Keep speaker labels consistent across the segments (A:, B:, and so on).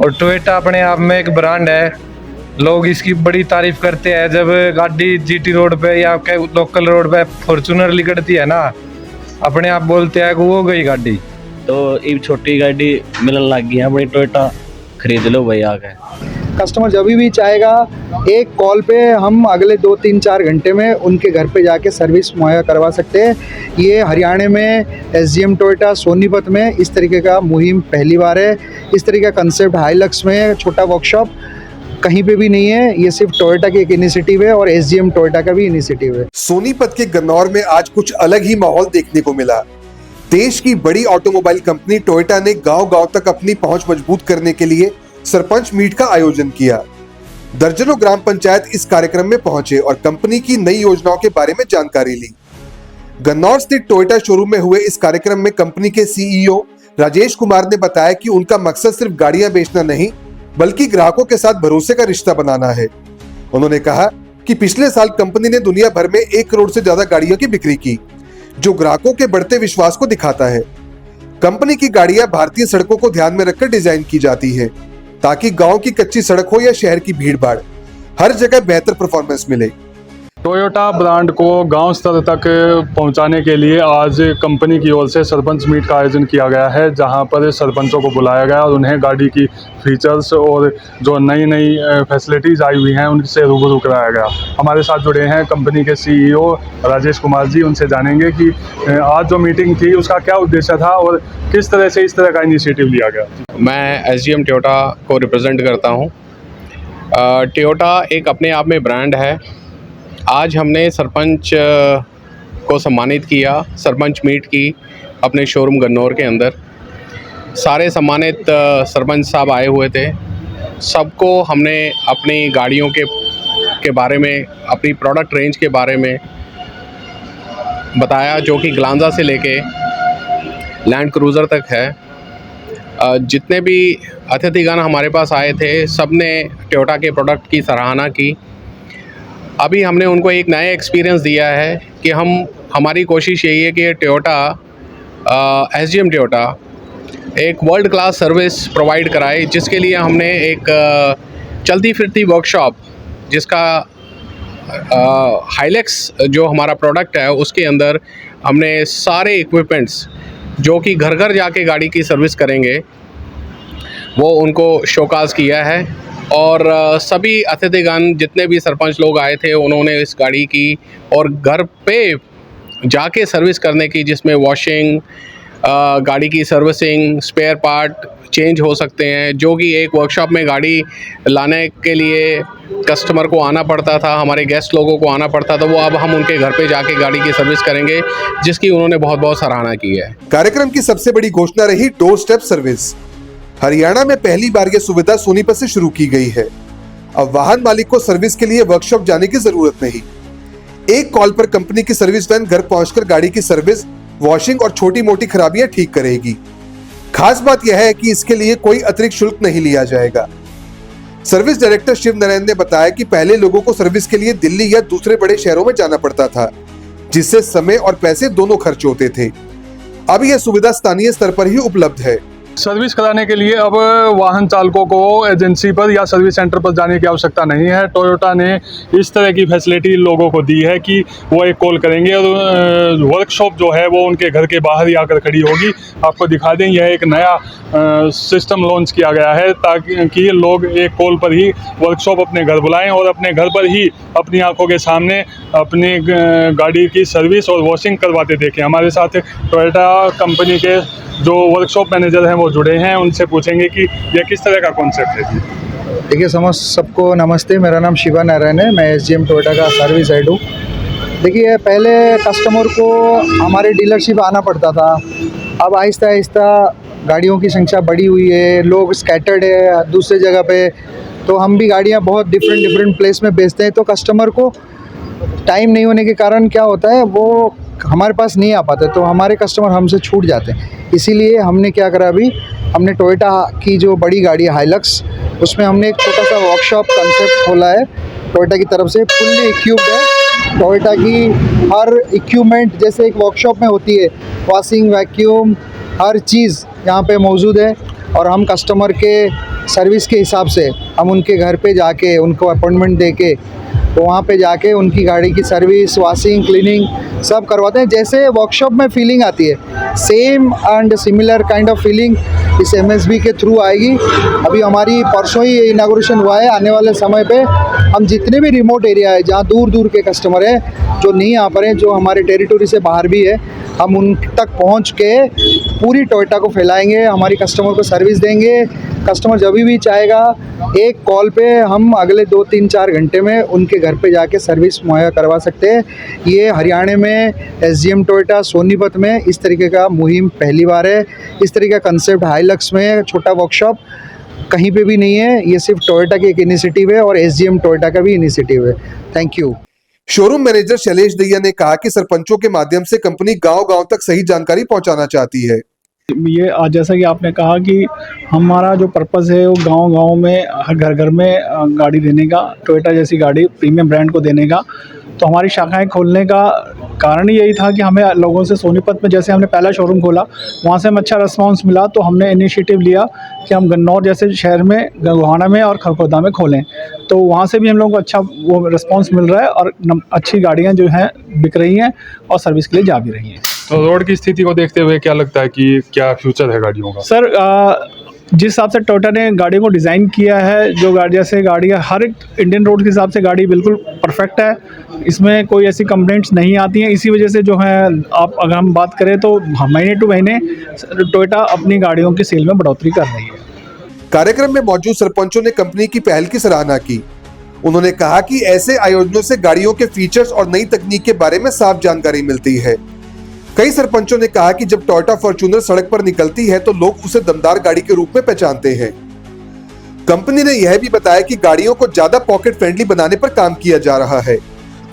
A: और टोयोटा अपने आप में एक ब्रांड है, लोग इसकी बड़ी तारीफ करते हैं। जब गाड़ी जीटी रोड पे या लोकल रोड पे फॉर्च्यूनर निकलती है ना, अपने आप बोलते हैं कि वो गई गाड़ी।
B: तो ये छोटी गाड़ी मिलने लग गई है, बड़ी टोयोटा खरीद लो भाई आके।
C: कस्टमर जब भी चाहेगा एक कॉल पे हम अगले 2-3-4 घंटे में उनके घर पे जाके सर्विस मुहैया करवा सकते हैं। ये हरियाणा में एसजीएम टोयोटा सोनीपत में इस तरीके का मुहिम पहली बार है। इस तरीके का कंसेप्ट हाइलक्स में छोटा वर्कशॉप कहीं पे भी नहीं है। ये सिर्फ टोयोटा की एक इनिशिएटिव है और एसजीएम टोयोटा का भी इनिशिएटिव है।
D: सोनीपत के गन्नौर में आज कुछ अलग ही माहौल देखने को मिला। देश की बड़ी ऑटोमोबाइल कंपनी टोयोटा ने गांव-गांव तक अपनी पहुंच मजबूत करने के लिए सरपंच मीट का आयोजन किया। दर्जनों ग्राम पंचायत इस कार्यक्रम में पहुंचे और कंपनी की नई योजनाओं के बारे में जानकारी ली। गन्नौर स्थित टोयोटा शोरूम में हुए इस कार्यक्रम में कंपनी के सीईओ राजेश कुमार ने बताया कि उनका मकसद सिर्फ गाड़ियां बेचना नहीं, बल्कि ग्राहकों के साथ भरोसे का रिश्ता बनाना है। उन्होंने कहा कि पिछले साल कंपनी ने दुनिया भर में 1 करोड़ से ज्यादा गाड़ियों की बिक्री की, जो ग्राहकों के बढ़ते विश्वास को दिखाता है। कंपनी की गाड़ियां भारतीय सड़कों को ध्यान में रखकर डिजाइन की जाती है, ताकि गांव की कच्ची सड़क हो या शहर की भीड़-भाड़, हर जगह बेहतर परफॉर्मेंस मिले।
E: टोयोटा ब्रांड को गांव स्तर तक पहुंचाने के लिए आज कंपनी की ओर से सरपंच मीट का आयोजन किया गया है, जहां पर सरपंचों को बुलाया गया और उन्हें गाड़ी की फीचर्स और जो नई नई फैसिलिटीज़ आई हुई हैं उनसे रूबरू कराया गया। हमारे साथ जुड़े हैं कंपनी के सीईओ राजेश कुमार जी। उनसे जानेंगे कि आज जो मीटिंग थी उसका क्या उद्देश्य था और किस तरह से इस तरह का इनिशिएटिव लिया गया।
F: मैं एसजीएम टोयोटा को रिप्रेजेंट करता हूँ। टोयोटा एक अपने आप में ब्रांड है। आज हमने सरपंच को सम्मानित किया, सरपंच मीट की अपने शोरूम गन्नौर के अंदर। सारे सम्मानित सरपंच साहब आए हुए थे। सबको हमने अपनी गाड़ियों के बारे में, अपनी प्रोडक्ट रेंज के बारे में बताया, जो कि ग्लांजा से लेके लैंड क्रूज़र तक है। जितने भी अतिथिगण हमारे पास आए थे, सब ने टोयोटा के प्रोडक्ट की सराहना की। अभी हमने उनको एक नया एक्सपीरियंस दिया है कि हमारी कोशिश यही है कि टोयोटा एसजीएम टोयोटा एक वर्ल्ड क्लास सर्विस प्रोवाइड कराए, जिसके लिए हमने एक चलती फिरती वर्कशॉप, जिसका हाइलक्स जो हमारा प्रोडक्ट है उसके अंदर हमने सारे इक्विपमेंट्स जो कि घर घर जाके गाड़ी की सर्विस करेंगे वो उनको शोकास किया है। और सभी अतिथिगण जितने भी सरपंच लोग आए थे उन्होंने इस गाड़ी की और घर पे जाके सर्विस करने की, जिसमें वॉशिंग, गाड़ी की सर्विसिंग, स्पेयर पार्ट चेंज हो सकते हैं, जो कि एक वर्कशॉप में गाड़ी लाने के लिए कस्टमर को आना पड़ता था, हमारे गेस्ट लोगों को आना पड़ता था, वो अब हम उनके घर पे जाके गाड़ी की सर्विस करेंगे, जिसकी उन्होंने बहुत बहुत सराहना की है।
D: कार्यक्रम की सबसे बड़ी घोषणा रही डोर स्टेप सर्विस। हरियाणा में पहली बार यह सुविधा सोनीपत से शुरू की गई है। अब वाहन मालिक को सर्विस के लिए वर्कशॉप जाने की जरूरत नहीं। एक कॉल पर कंपनी की सर्विस वैन घर पहुंचकर गाड़ी की सर्विस, वॉशिंग और छोटी मोटी खराबियां ठीक करेगी। खास बात यह है कि इसके लिए कोई अतिरिक्त शुल्क नहीं लिया जाएगा। सर्विस डायरेक्टर शिव नारायण ने बताया कि पहले लोगों को सर्विस के लिए दिल्ली या दूसरे बड़े शहरों में जाना पड़ता था, जिससे समय और पैसे दोनों खर्च होते थे। अब यह सुविधा स्थानीय स्तर पर ही उपलब्ध है।
E: सर्विस कराने के लिए अब वाहन चालकों को एजेंसी पर या सर्विस सेंटर पर जाने की आवश्यकता नहीं है। टोयोटा ने इस तरह की फैसिलिटी लोगों को दी है कि वो एक कॉल करेंगे और वर्कशॉप जो है वो उनके घर के बाहर ही आकर खड़ी होगी। आपको दिखा दें, यह एक नया सिस्टम लॉन्च किया गया है ताकि लोग एक कॉल पर ही वर्कशॉप अपने घर बुलाएं और अपने घर पर ही अपनी आंखों के सामने अपनी गाड़ी की सर्विस और वॉशिंग करवाते देखें। हमारे साथ टोयोटा कंपनी के जो वर्कशॉप मैनेजर हैं वो जुड़े हैं, उनसे पूछेंगे कि यह किस तरह का कॉन्सेप्ट है।
C: देखिए, सबको नमस्ते। मेरा नाम शिवा नारायण है। मैं एसजीएम टोयोटा का सर्विस हेड हूँ। देखिए, पहले कस्टमर को हमारे डीलरशिप आना पड़ता था। अब आहिस्ता आहिस्ता गाड़ियों की संख्या बढ़ी हुई है, लोग स्कैटर्ड है दूसरे जगह पे, तो हम भी गाड़ियाँ बहुत डिफरेंट प्लेस में बेचते हैं। तो कस्टमर को टाइम नहीं होने के कारण क्या होता है, वो हमारे पास नहीं आ पाते, तो हमारे कस्टमर हमसे छूट जाते हैं। इसीलिए हमने क्या करा, अभी हमने टोयोटा की जो बड़ी गाड़ी है हाइलक्स, उसमें हमने एक छोटा सा वर्कशॉप कंसेप्ट खोला है। टोयोटा की तरफ से फुल्ली इक्विप्ड है। टोयोटा की हर इक्विपमेंट जैसे एक वर्कशॉप में होती है, वॉशिंग, वैक्यूम, हर चीज़ यहाँ पे मौजूद है। और हम कस्टमर के सर्विस के हिसाब से हम उनके घर पे जाके उनको अपॉइंटमेंट दे के तो वहाँ पे जाके उनकी गाड़ी की सर्विस, वॉशिंग, क्लीनिंग सब करवाते हैं। जैसे वर्कशॉप में फीलिंग आती है, same and similar kind of feeling इस MSB के थ्रू आएगी। अभी हमारी परसों ही इनागुरेशन हुआ है। आने वाले समय पे हम जितने भी रिमोट एरिया है जहाँ दूर दूर के कस्टमर हैं जो नहीं आ पा रहे हैं, जो हमारे टेरिटोरी से बाहर भी है, हम उन तक पहुँच के पूरी टोयोटा को फैलाएंगे, हमारी कस्टमर को सर्विस देंगे। कस्टमर जब भी चाहेगा एक कॉल पे हम अगले 2-3-4 घंटे में उनके घर पे जाके सर्विस मुहैया करवा सकते हैं। ये हरियाणा में SGM टोयोटा सोनीपत में इस तरीके का मुहिम पहली बार है। इस तरीके का कंसेप्ट हाइलक्स में छोटा वर्कशॉप कहीं पे भी नहीं है। ये सिर्फ टोयोटा की एक इनिशिएटिव है और SGM टोयोटा का भी इनिशिएटिव है। Thank you.
D: Showroom manager Shailesh दैया ने कहा कि सरपंचों के माध्यम से कंपनी गांव-गांव तक सही जानकारी पहुंचाना चाहती है।
G: ये आज जैसा कि आपने कहा कि हमारा जो पर्पज़ है वो गांव-गांव में हर घर में गाड़ी देने का, टोयोटा जैसी गाड़ी प्रीमियम ब्रांड को देने का। तो हमारी शाखाएं खोलने का कारण ही यही था कि हमें लोगों से सोनीपत में जैसे हमने पहला शोरूम खोला वहाँ से हमें अच्छा रिस्पांस मिला, तो हमने इनिशिएटिव लिया कि हम गन्नौर जैसे शहर में, गोहाना में और खरखोदा में खोलें। तो वहाँ से भी हम लोगों को अच्छा वो रिस्पांस मिल रहा है और अच्छी गाड़ियाँ जो हैं बिक रही हैं और सर्विस के लिए जा भी रही हैं।
E: तो रोड की स्थिति को देखते हुए क्या लगता है कि क्या फ्यूचर है गाड़ियों का?
G: सर जिस हिसाब से टोयोटा ने गाड़ियों को डिज़ाइन किया है, जो गाड़ी जैसे गाड़ी है हर एक इंडियन रोड के हिसाब से गाड़ी बिल्कुल परफेक्ट है, इसमें कोई ऐसी कंप्लेंट्स नहीं आती हैं। इसी वजह से जो है आप अगर हम बात करें तो महीने टू महीने टोयोटा अपनी गाड़ियों की सेल में बढ़ोतरी कर रही है।
D: कार्यक्रम में मौजूद सरपंचों ने कंपनी की पहल की सराहना की। उन्होंने कहा कि ऐसे आयोजनों से गाड़ियों के फीचर्स और नई तकनीक के बारे में साफ जानकारी मिलती है। कई सरपंचों ने कहा कि जब टोयोटा फॉर्च्यूनर सड़क पर निकलती है तो लोग उसे दमदार गाड़ी के रूप में पहचानते हैं। कंपनी ने यह भी बताया कि गाड़ियों को ज्यादा पॉकेट फ्रेंडली बनाने पर काम किया जा रहा है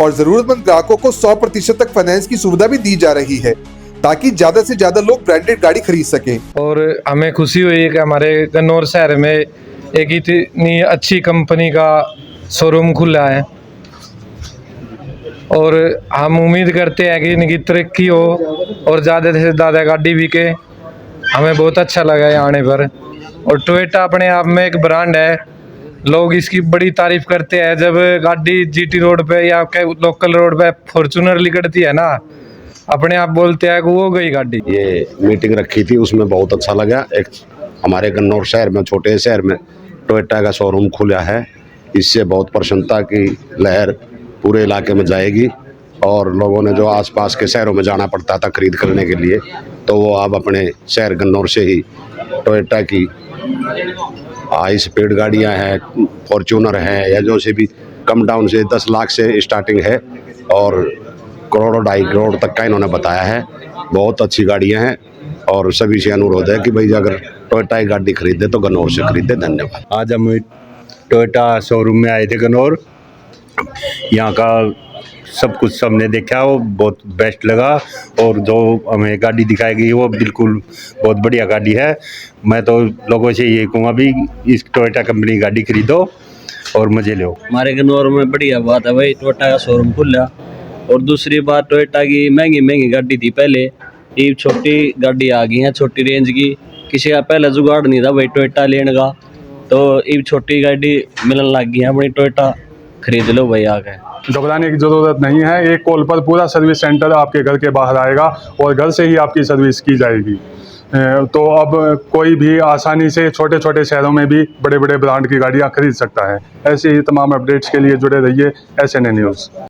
D: और जरूरतमंद ग्राहकों को 100% तक फाइनेंस की सुविधा भी दी जा रही है ताकि ज्यादा से ज्यादा लोग ब्रांडेड गाड़ी खरीद सकें।
A: और हमें खुशी हुई है कि हमारे गन्नौर शहर में एक इतनी अच्छी कंपनी का शोरूम खुला है और हम उम्मीद करते हैं कि इनकी तरक्की हो और ज़्यादा से ज़्यादा गाड़ी बिके। हमें बहुत अच्छा लगा है आने पर। और टोयोटा अपने आप में एक ब्रांड है, लोग इसकी बड़ी तारीफ करते हैं। जब गाड़ी GT रोड पे या लोकल रोड पे फॉर्च्यूनर निकलती है ना, अपने आप बोलते हैं कि वो गई गाड़ी।
H: ये मीटिंग रखी थी उसमें बहुत अच्छा लगा। एक हमारे गन्नौर शहर में, छोटे शहर में टोयोटा का शोरूम खुला है, इससे बहुत प्रसन्नता की लहर पूरे इलाके में जाएगी और लोगों ने जो आसपास के शहरों में जाना पड़ता था खरीद करने के लिए, तो वो अब अपने शहर गन्नौर से ही टोयोटा की हाई स्पीड गाड़ियां हैं, फॉर्च्यूनर हैं या जो से भी कम डाउन से 10 लाख से स्टार्टिंग है और करोड़ों 2.5 करोड़ तक का इन्होंने बताया है। बहुत अच्छी गाड़ियां हैं और सभी से अनुरोध है कि भाई अगर टोयोटा की गाड़ी खरीदे तो गन्नौर से खरीदे। धन्यवाद।
I: आज हम टोयोटा शोरूम में आए थे गन्नौर। यहाँ का सब कुछ हमने देखा, वो बहुत बेस्ट लगा और जो हमें गाड़ी दिखाई गई वो बिल्कुल बहुत बढ़िया गाड़ी है। मैं तो लोगों से ये कहूँगा भी इस टोयोटा कंपनी की गाड़ी खरीदो और मजे लो।
B: हमारे गन्नौर में बढ़िया बात है भाई, टोयोटा का शोरूम खुला। और दूसरी बात, टोयोटा की महंगी गाड़ी थी पहले, ये छोटी गाड़ी आ गई है छोटी रेंज की। किसी का पहले जुगाड़ नहीं था भाई टोयोटा लेने का, तो ये छोटी गाड़ी मिलने लग गई है, अपनी टोयोटा खरीद लो भाई आके।
E: घबराने की ज़रूरत नहीं है, एक कॉल पर पूरा सर्विस सेंटर आपके घर के बाहर आएगा और घर से ही आपकी सर्विस की जाएगी। तो अब कोई भी आसानी से छोटे छोटे शहरों में भी बड़े बड़े ब्रांड की गाड़ियां खरीद सकता है। ऐसे ही तमाम अपडेट्स के लिए जुड़े रहिए SNA न्यूज़।